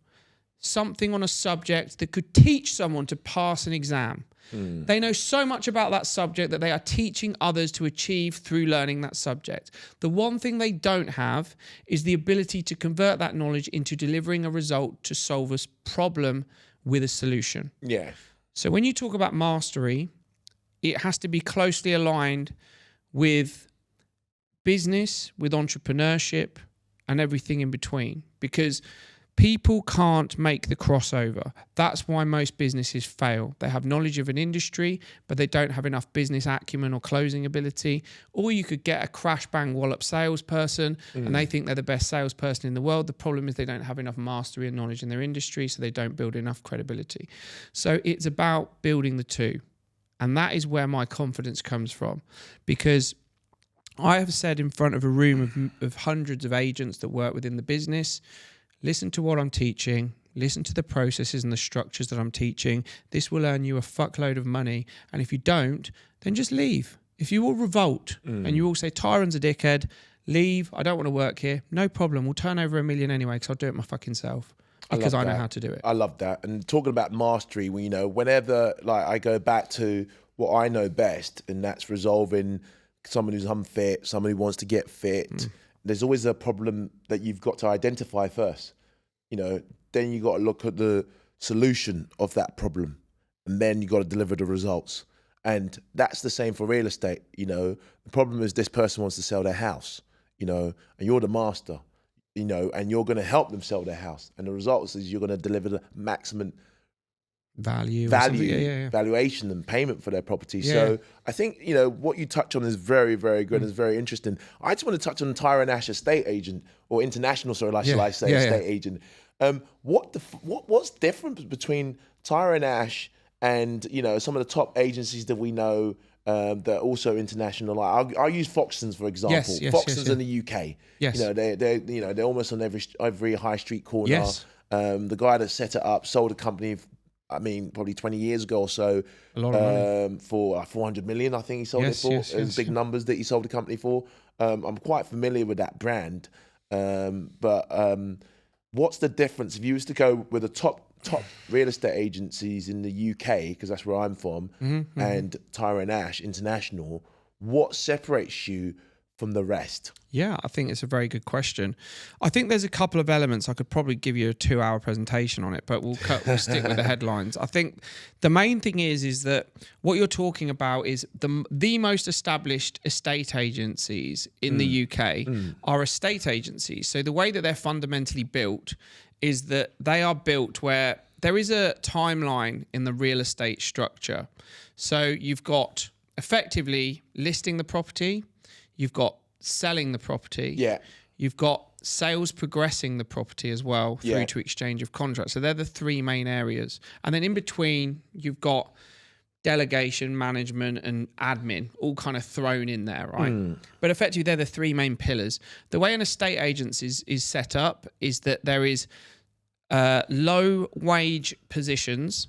something on a subject that could teach someone to pass an exam. They know so much about that subject that they are teaching others to achieve through learning that subject. The one thing they don't have is the ability to convert that knowledge into delivering a result to solve a problem with a solution. Yeah. So when you talk about mastery, it has to be closely aligned with business, with entrepreneurship, and everything in between. Because people can't make the crossover. That's why most businesses fail. They have knowledge of an industry, but they don't have enough business acumen or closing ability. Or you could get a crash bang wallop salesperson and they think they're the best salesperson in the world. The problem is they don't have enough mastery and knowledge in their industry, so they don't build enough credibility. So it's about building the two. And that is where my confidence comes from. Because I have said in front of a room of hundreds of agents that work within the business, listen to what I'm teaching, listen to the processes and the structures that I'm teaching. This will earn you a fuckload of money. And if you don't, then just leave. If you all revolt and you all say, Tyron's a dickhead, leave, I don't want to work here, no problem. We'll turn over $1 million anyway because I'll do it my fucking self. Because I know how to do it. I love that. And talking about mastery, you know, whenever like I go back to what I know best, and that's resolving someone who's unfit, somebody who wants to get fit, there's always a problem that you've got to identify first. You know, then you got to look at the solution of that problem, and then you got to deliver the results. And that's the same for real estate. You know, the problem is this person wants to sell their house, you know, and you're the master, you know, and you're going to help them sell their house. And the results is you're going to deliver the maximum value, valuation and payment for their property. Yeah. So I think, you know, what you touch on is very, very good. It's very interesting. I just want to touch on Tyron Ash, estate agent, or international, shall I say, estate agent. What's different between Tyron Ash and, you know, some of the top agencies that we know that are also international? Like I'll use Foxtons for example. Foxtons in the UK. Yes. You know, they're almost on every high street corner. Yes. The guy that set it up sold a company, I mean, probably 20 years ago or so, a lot of money. For 400 million, I think he sold it for. It was big numbers that he sold the company for. I'm quite familiar with that brand. But what's the difference if you was to go with the top real estate agencies in the UK, because that's where I'm from, and Tyron Ash International? What separates you from the rest? Yeah, I think it's a very good question. I think there's a couple of elements. I could probably give you a 2-hour presentation on it, but we'll stick with the headlines. I think the main thing is that what you're talking about is the most established estate agencies in the UK are estate agencies. So the way that they're fundamentally built is that they are built where there is a timeline in the real estate structure. So you've got effectively listing the property, you've got selling the property, you've got sales progressing the property as well through to exchange of contracts. So they're the three main areas. And then in between, you've got delegation, management, and admin all kind of thrown in there, right? But effectively, they're the three main pillars. The way an estate agent is set up is that there is low wage positions,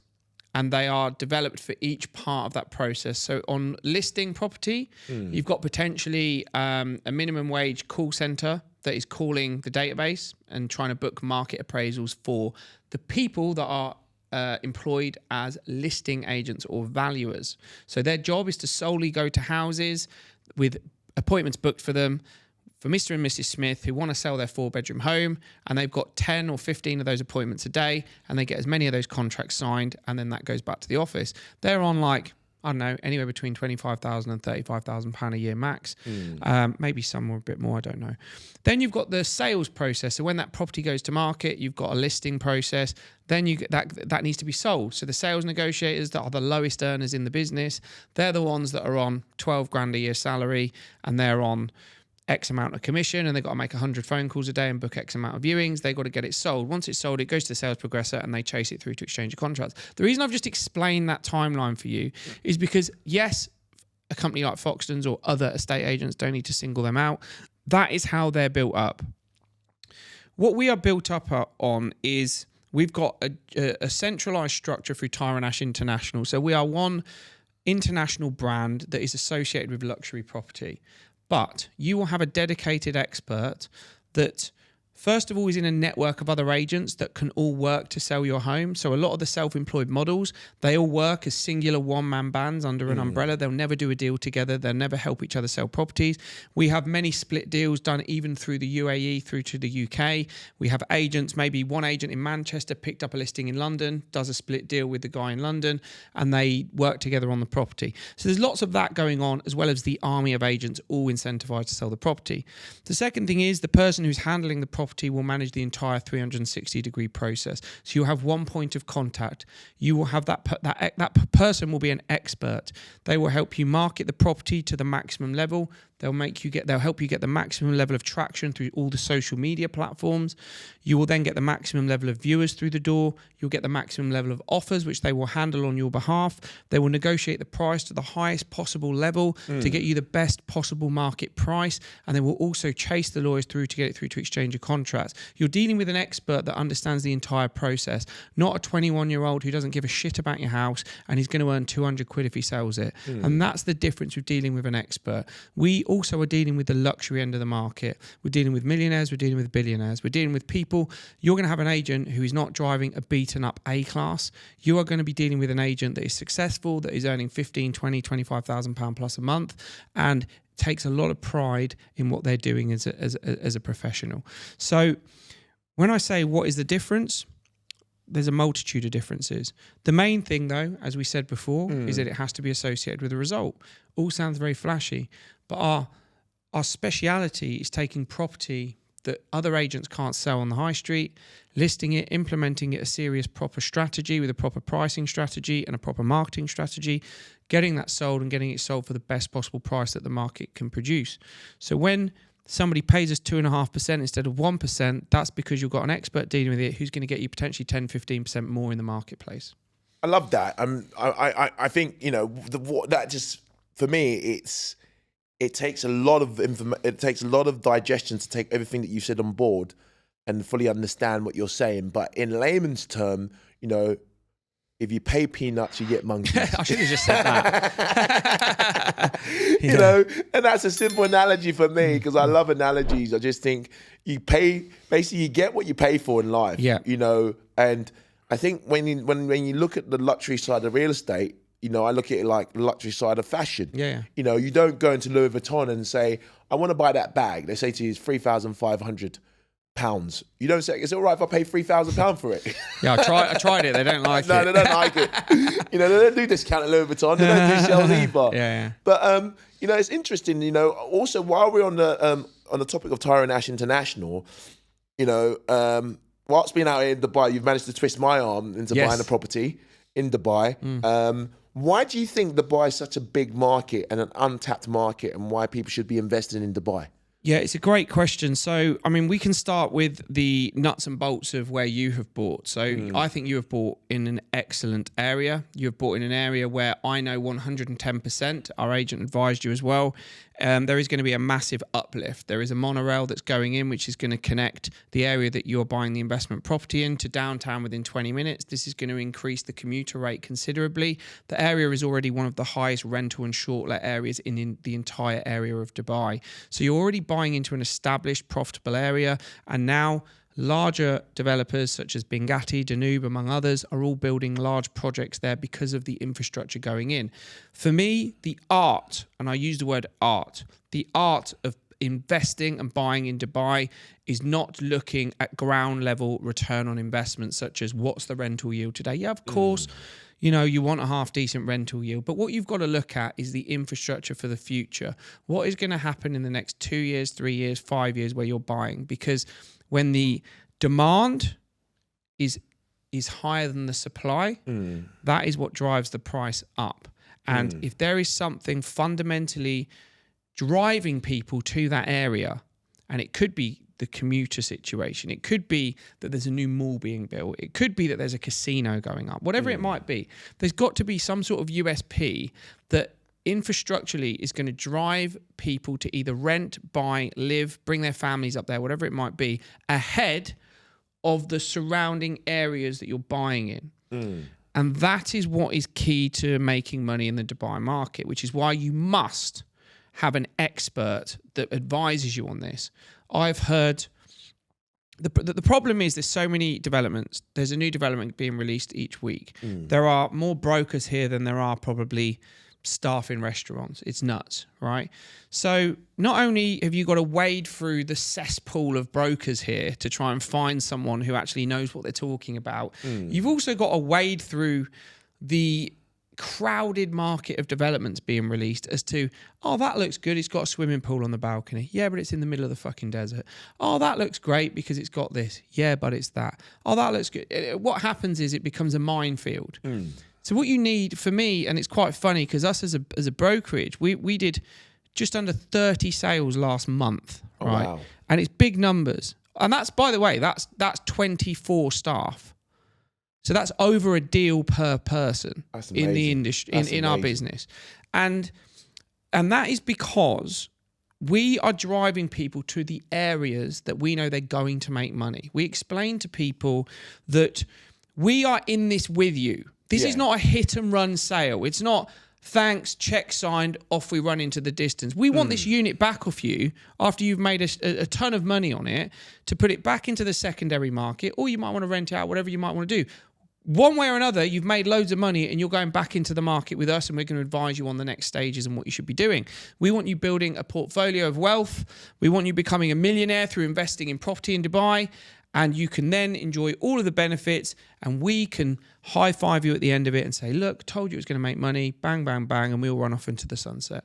and they are developed for each part of that process. So on listing property, you've got potentially a minimum wage call center that is calling the database and trying to book market appraisals for the people that are employed as listing agents or valuers. So their job is to solely go to houses with appointments booked for them, for Mr. and Mrs. Smith who want to sell their 4-bedroom home, and they've got 10 or 15 of those appointments a day, and they get as many of those contracts signed, and then that goes back to the office. They're on like, I don't know, anywhere between £25,000 and £35,000 a year max. Maybe some a bit more, I don't know. Then you've got the sales process. So when that property goes to market, you've got a listing process. Then you that needs to be sold. So the sales negotiators that are the lowest earners in the business, they're the ones that are on 12 grand a year salary, and they're on X amount of commission, and they've got to make 100 phone calls a day and book X amount of viewings. They've got to get it sold. Once it's sold, it goes to the sales progressor, and they chase it through to exchange of contracts. The reason I've just explained that timeline for you is because, yes, a company like Foxtons or other estate agents, don't need to single them out. That is how they're built up. What we are built up on is we've got a centralized structure through Tyron Ash International. So we are one international brand that is associated with luxury property. But you will have a dedicated expert that, first of all, is in a network of other agents that can all work to sell your home. So a lot of the self-employed models, they all work as singular one-man bands under an umbrella. They'll never do a deal together. They'll never help each other sell properties. We have many split deals done even through the UAE, through to the UK. We have agents, maybe one agent in Manchester picked up a listing in London, does a split deal with the guy in London, and they work together on the property. So there's lots of that going on, as well as the army of agents all incentivized to sell the property. The second thing is the person who's handling the property will manage the entire 360-degree process. So you'll have one point of contact. You will have that person will be an expert. They will help you market the property to the maximum level. They'll help you get the maximum level of traction through all the social media platforms. You will then get the maximum level of viewers through the door. You'll get the maximum level of offers, which they will handle on your behalf. They will negotiate the price to the highest possible level to get you the best possible market price. And they will also chase the lawyers through to get it through to exchange of contracts. You're dealing with an expert that understands the entire process, not a 21-year-old who doesn't give a shit about your house and he's going to earn 200 quid if he sells it. And that's the difference with dealing with an expert. We also are dealing with the luxury end of the market. We're dealing with millionaires, we're dealing with billionaires, we're dealing with people. You're going to have an agent who is not driving a beaten up A-class. You are going to be dealing with an agent that is successful, that is earning 15, 20, 25,000 pound plus a month, and takes a lot of pride in what they're doing as a professional. So when I say what is the difference, there's a multitude of differences. The main thing, though, as we said before, is that it has to be associated with a result. All sounds very flashy, but our speciality is taking property that other agents can't sell on the high street, listing it, implementing it, a serious proper strategy with a proper pricing strategy and a proper marketing strategy, getting that sold and getting it sold for the best possible price that the market can produce. So when somebody pays us 2.5% instead of 1%, that's because you've got an expert dealing with it who's going to get you potentially 10, 15% more in the marketplace. I love that. I think, you know, that just, for me, it takes a lot of digestion to take everything that you said on board and fully understand what you're saying. But in layman's term, you know, if you pay peanuts, you get monkeys. I should have just said that. You know, and that's a simple analogy for me because I love analogies. I just think you get what you pay for in life. Yeah. You know, and I think when you look at the luxury side of real estate, you know, I look at it like the luxury side of fashion. Yeah. You know, you don't go into Louis Vuitton and say, I want to buy that bag. They say to you, it's £3,500. You don't say, it's all right if I pay £3,000 for it. Yeah, I tried it. They don't like it. No, they don't like it. You know, they don't do discount at Louis Vuitton. They don't do sales either. Yeah. But, you know, it's interesting, you know, also while we're on the topic of Tyron Ash International, you know, whilst being out here in Dubai, you've managed to twist my arm into buying a property in Dubai. Why do you think Dubai is such a big market and an untapped market, and why people should be investing in Dubai? Yeah, it's a great question. So, I mean, we can start with the nuts and bolts of where you have bought. So, I think you have bought in an excellent area. You have bought in an area where I know 110%, our agent advised you as well, there is going to be a massive uplift. There is a monorail that's going in, which is going to connect the area that you're buying the investment property in to downtown within 20 minutes. This is going to increase the commuter rate considerably. The area is already one of the highest rental and short-let areas in the entire area of Dubai. So you're already buying into an established, profitable area, and now larger developers such as Bingati, Danube, among others, are all building large projects there because of the infrastructure going in. For me, the art, and I use the word art, the art of investing and buying in Dubai is not looking at ground level return on investment, such as what's the rental yield today. Yeah, of course, you know, you want a half decent rental yield, but what you've got to look at is the infrastructure for the future. What is going to happen in the next 2 years, 3 years, 5 years where you're buying? Because when the demand is higher than the supply, that is what drives the price up. And if there is something fundamentally driving people to that area, and it could be the commuter situation, it could be that there's a new mall being built, it could be that there's a casino going up, whatever it might be, there's got to be some sort of USP that infrastructurally is going to drive people to either rent, buy, live, bring their families up there, whatever it might be, ahead of the surrounding areas that you're buying in. And that is what is key to making money in the Dubai market, which is why you must have an expert that advises you on this. I've heard the problem is there's so many developments. There's a new development being released each week. There are more brokers here than there are probably staff in restaurants. It's nuts, right? So not only have you got to wade through the cesspool of brokers here to try and find someone who actually knows what they're talking about, you've also got to wade through the crowded market of developments being released as to, oh, that looks good, it's got a swimming pool on the balcony. Yeah, but it's in the middle of the fucking desert. Oh, that looks great because it's got this. Yeah, but it's that. Oh, that looks good. What happens is it becomes a minefield. So what you need, for me, and it's quite funny because us as a brokerage, we did just under 30 sales last month, right? Wow. And it's big numbers. And that's, by the way, that's 24 staff. So that's over a deal per person in the industry, in our business. And that is because we are driving people to the areas that we know they're going to make money. We explain to people that we are in this with you. This is not a hit and run sale. It's not, thanks, check signed, off we run into the distance. We want this unit back off you after you've made a ton of money on it to put it back into the secondary market, or you might want to rent it out, whatever you might want to do. One way or another, you've made loads of money and you're going back into the market with us, and we're going to advise you on the next stages and what you should be doing. We want you building a portfolio of wealth. We want you becoming a millionaire through investing in property in Dubai. and you can then enjoy all of the benefits, and we can high five you at the end of it and say, look, told you it was going to make money, bang, bang, bang, and we'll run off into the sunset.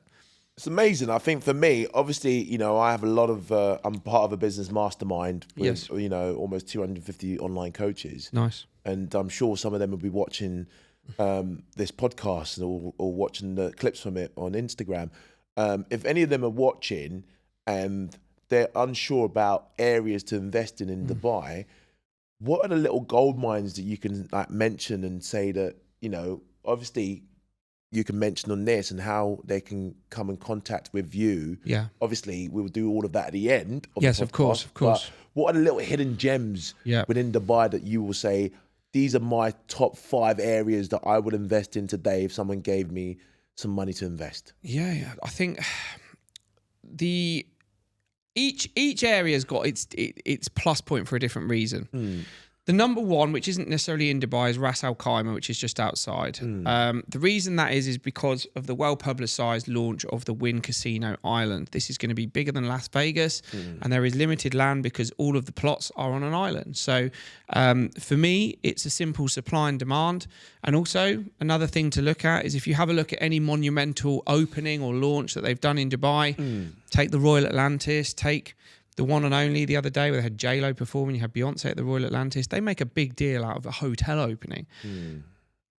It's amazing. I think for me, obviously, you know, I have a lot of, I'm part of a business mastermind with, you know, almost 250 online coaches. Nice. And I'm sure some of them will be watching this podcast or watching the clips from it on Instagram. If any of them are watching and they're unsure about areas to invest in Dubai, what are the little gold mines that you can like mention and say that, you know, obviously you can mention on this and how they can come in contact with you? Yeah. Obviously, we'll do all of that at the end. Yes, of course, of course. But what are the little hidden gems within Dubai that you will say, these are my top 5 areas that I would invest in today if someone gave me some money to invest? Yeah. I think each area's got its plus point for a different reason. The number one, which isn't necessarily in Dubai, is Ras Al Khaimah, which is just outside. The reason that is because of the well-publicised launch of the Wynn Casino Island. This is going to be bigger than Las Vegas, and there is limited land because all of the plots are on an island. So for me, it's a simple supply and demand. And also, another thing to look at is if you have a look at any monumental opening or launch that they've done in Dubai, take the Royal Atlantis, take the one and only the other day where they had J-Lo performing, you had Beyonce at the Royal Atlantis. They make a big deal out of a hotel opening.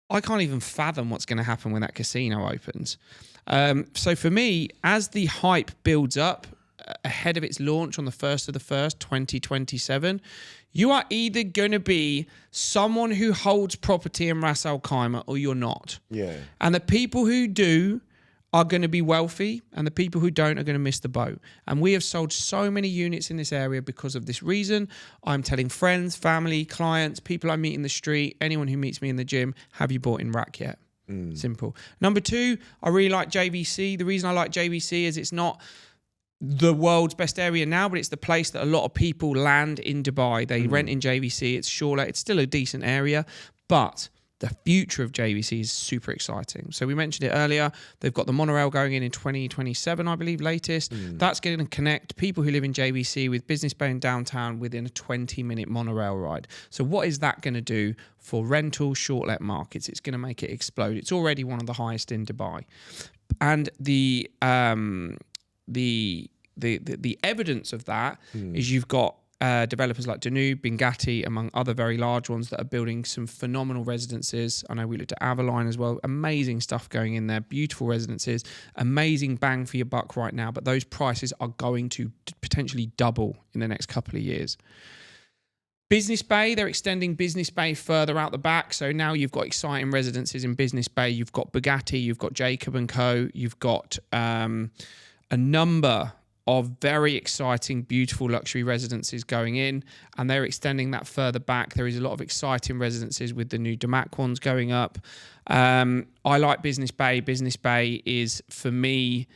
I can't even fathom what's going to happen when that casino opens. So for me, as the hype builds up ahead of its launch on the 1st of the 1st, 2027, you are either going to be someone who holds property in Ras Al Khaimah or you're not. Yeah. And the people who do are going to be wealthy, and the people who don't are going to miss the boat. And we have sold so many units in this area because of this reason. I'm telling friends, family, clients, people I meet in the street, anyone who meets me in the gym, have you bought in RAK yet? Simple. Number 2, I really like JVC. The reason I like JVC is it's not the world's best area now, but it's the place that a lot of people land in Dubai. They rent in JVC. It's Shortlet. It's still a decent area, but the future of JVC is super exciting. So we mentioned it earlier. They've got the monorail going in 2027, I believe, latest. That's going to connect people who live in JVC with Business Bay and downtown within a 20-minute monorail ride. So what is that going to do for rental short-let markets? It's going to make it explode. It's already one of the highest in Dubai. And the evidence of that is you've got developers like Danube, Bingatti, among other very large ones that are building some phenomenal residences. I know we looked at Avaline as well. Amazing stuff going in there. Beautiful residences. Amazing bang for your buck right now. But those prices are going to potentially double in the next couple of years. Business Bay, they're extending Business Bay further out the back. So now you've got exciting residences in Business Bay. You've got Bugatti, you've got Jacob & Co. You've got a number of very exciting, beautiful luxury residences going in, and they're extending that further back. There is a lot of exciting residences with the new Damac ones going up. I like Business Bay. Business Bay is, for me,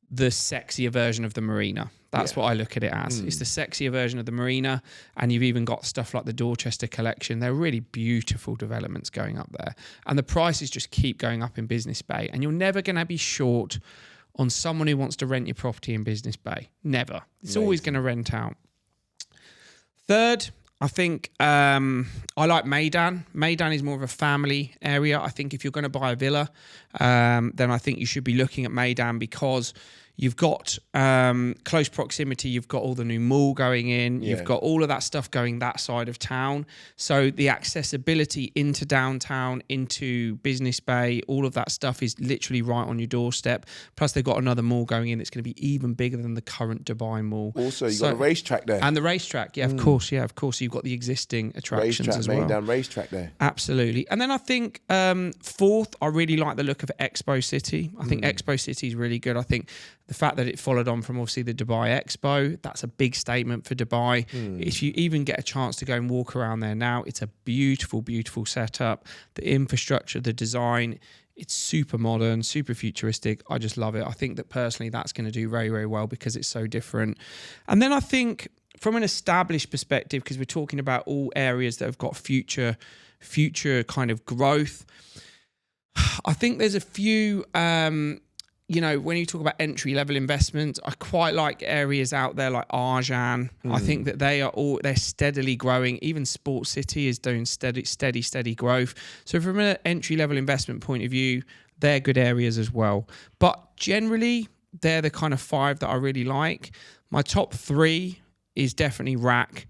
the sexier version of the marina. That's what I look at it as. It's the sexier version of the marina, and you've even got stuff like the Dorchester collection. They're really beautiful developments going up there, and the prices just keep going up in Business Bay, and you're never going to be short on someone who wants to rent your property in Business Bay. Never. It's always going to rent out. Third, I think I like Meydan. Meydan is more of a family area. I think if you're going to buy a villa, then I think you should be looking at Meydan because you've got close proximity. You've got all the new mall going in. You've got all of that stuff going that side of town. So the accessibility into downtown, into Business Bay, all of that stuff is literally right on your doorstep. Plus, they've got another mall going in that's going to be even bigger than the current Dubai mall. Also, you've got a racetrack there. And the racetrack, of course. Yeah, of course. You've got the existing attractions as well. Meydan racetrack there. Absolutely. And then I think fourth, I really like the look of Expo City. I think Expo City is really good. I think the fact that it followed on from obviously the Dubai Expo, that's a big statement for Dubai. If you even get a chance to go and walk around there now, it's a beautiful, beautiful setup. The infrastructure, the design, it's super modern, super futuristic. I just love it. I think that personally that's going to do very, very well because it's so different. And then I think from an established perspective, because we're talking about all areas that have got future kind of growth, I think there's a few you know, when you talk about entry level investments, I quite like areas out there like Arjan. I think that they're steadily growing. Even Sports City is doing steady growth. So from an entry level investment point of view, they're good areas as well. But generally, they're the kind of 5 that I really like. My top 3 is definitely RAC,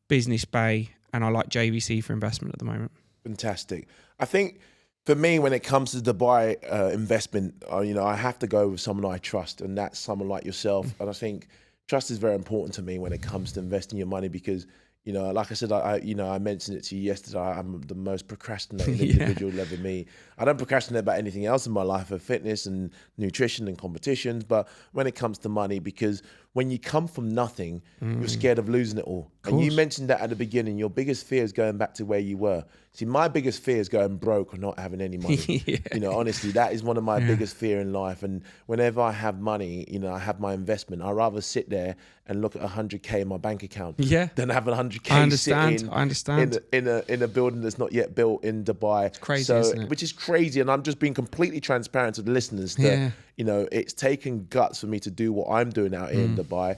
Business Bay, and I like JVC for investment at the moment. Fantastic. I think for me, when it comes to Dubai investment, I have to go with someone I trust, and that's someone like yourself. And I think trust is very important to me when it comes to investing your money because, like I said, I mentioned it to you yesterday. I'm the most procrastinating individual you'll ever meet. I don't procrastinate about anything else in my life of fitness and nutrition and competitions, but when it comes to money, because when you come from nothing, you're scared of losing it all. And you mentioned that at the beginning, your biggest fear is going back to where you were. See, my biggest fear is going broke or not having any money. Honestly, that is one of my biggest fear in life. And whenever I have money, I have my investment, I'd rather sit there and look at 100K in my bank account than have 100K sitting in a building that's not yet built in Dubai. It's crazy, isn't it? Which is crazy. And I'm just being completely transparent to the listeners that, it's taken guts for me to do what I'm doing out here in Dubai.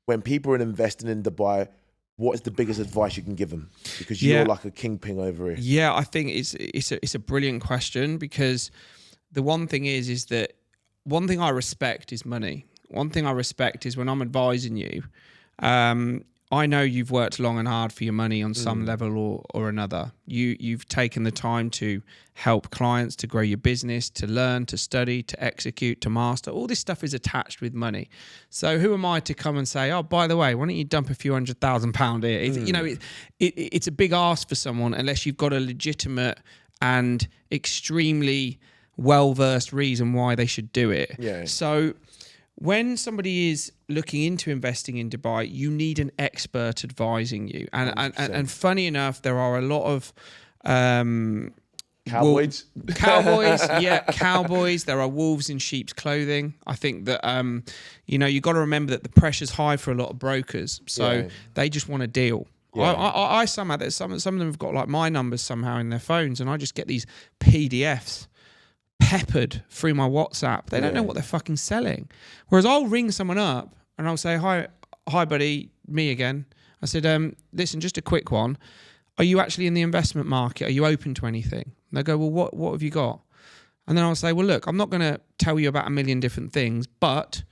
When people are investing in Dubai, what is the biggest advice you can give them? Because you're like a kingpin over here. Yeah, I think it's a brilliant question because the one thing is that one thing I respect is money. One thing I respect is when I'm advising you, I know you've worked long and hard for your money on some level or another. You've taken the time to help clients, to grow your business, to learn, to study, to execute, to master. All this stuff is attached with money. So who am I to come and say, oh, by the way, why don't you dump a few £100,000 here? It's a big ask for someone unless you've got a legitimate and extremely well-versed reason why they should do it. Yeah. So when somebody is looking into investing in Dubai, you need an expert advising you. And funny enough, there are a lot of cowboys. Cowboys. There are wolves in sheep's clothing. I think that you got to remember that the pressure's high for a lot of brokers, so they just want a deal. Yeah. I somehow some of them have got like my numbers somehow in their phones, and I just get these PDFs peppered through my WhatsApp. They don't know what they're fucking selling. Whereas I'll ring someone up and I'll say, hi buddy, me again. I said, listen, just a quick one. Are you actually in the investment market? Are you open to anything? And they go, well, what have you got? And then I'll say, well, look, I'm not going to tell you about a million different things, but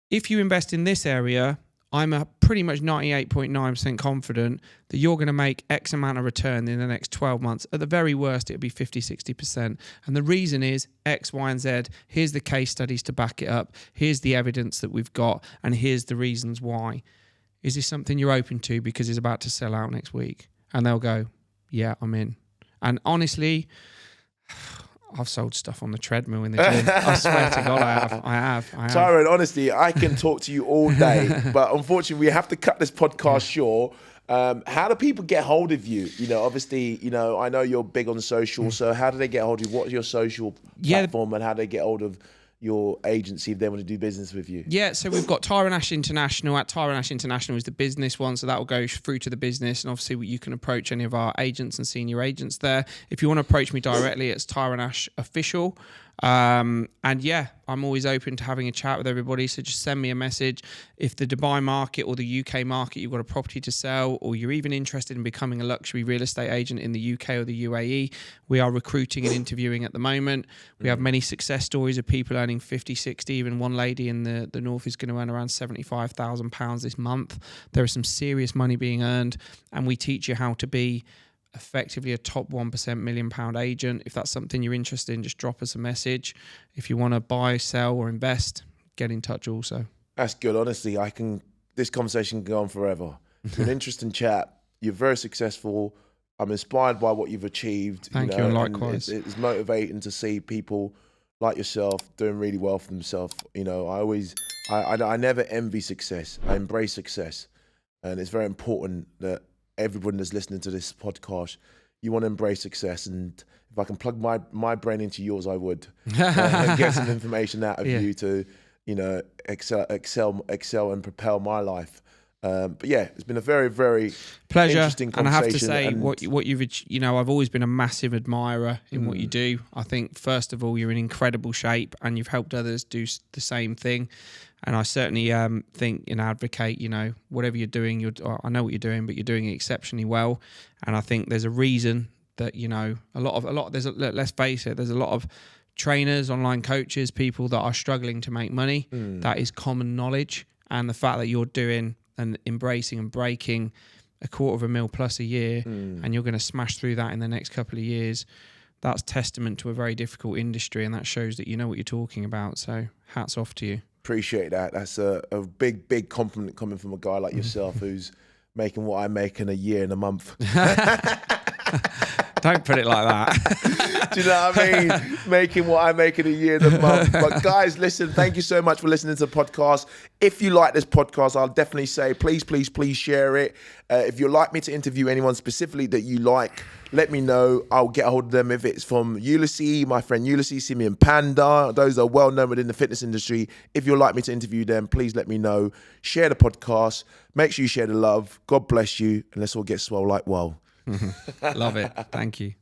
if you invest in this area, I'm pretty much 98.9% confident that you're going to make X amount of return in the next 12 months. At the very worst, it'll be 50, 60%. And the reason is X, Y, and Z. Here's the case studies to back it up. Here's the evidence that we've got. And here's the reasons why. Is this something you're open to because it's about to sell out next week? And they'll go, yeah, I'm in. And honestly, I've sold stuff on the treadmill in the gym. I swear to God, I have. Tyron, honestly, I can talk to you all day, but unfortunately, we have to cut this podcast short. How do people get hold of you? Obviously, I know you're big on social, so how do they get hold of you? What's your social platform, and how do they get hold of your agency if they want to do business with you? Yeah, so we've got Tyron Ash International. At Tyron Ash International is the business one, so that will go through to the business, and obviously you can approach any of our agents and senior agents there. If you want to approach me directly, it's Tyron Ash Official. And yeah, I'm always open to having a chat with everybody, so just send me a message. If the Dubai market or the UK market, you've got a property to sell, or you're even interested in becoming a luxury real estate agent in the UK or the UAE, we are recruiting and interviewing at the moment. We have many success stories of people earning 50, 60, even one lady in the north is going to earn around £75,000 this month. There is some serious money being earned, and we teach you how to be effectively a top 1% £1 million agent. If that's something you're interested in, just drop us a message. If you want to buy, sell, or invest, get in touch also. That's good. Honestly, this conversation can go on forever. You're an interesting chat. You're very successful. I'm inspired by what you've achieved. Thank you, and likewise. It's motivating to see people like yourself doing really well for themselves. I never envy success. I embrace success. And it's very important that everyone that's listening to this podcast, you want to embrace success. And if I can plug my brain into yours, I would. And get some information out of you to, excel and propel my life. But yeah, it's been a very, very pleasure. interesting And I have conversation. to say, what you've, I've always been a massive admirer in what you do. I think, first of all, you're in incredible shape and you've helped others do the same thing. And I certainly think and advocate, whatever you're doing, I know what you're doing, but you're doing it exceptionally well. And I think there's a reason that, let's face it, there's a lot of trainers, online coaches, people that are struggling to make money. That is common knowledge. And the fact that you're doing and embracing and breaking $250,000 plus a year, and you're going to smash through that in the next couple of years, that's testament to a very difficult industry, and that shows that you know what you're talking about. So hats off to you. Appreciate that. That's a big, big compliment coming from a guy like yourself who's making what I make in a year and a month. Don't put it like that. Do you know what I mean? Making what I make in a year and a month. But guys, listen, thank you so much for listening to the podcast. If you like this podcast, I'll definitely say, please, please, please share it. If you'd like me to interview anyone specifically that you like, let me know. I'll get a hold of them. If it's from Ulysses, my friend Ulysses, Simeon Panda, those are well known within the fitness industry. If you'd like me to interview them, please let me know. Share the podcast. Make sure you share the love. God bless you. And let's all get swole like Wole. Love it. Thank you.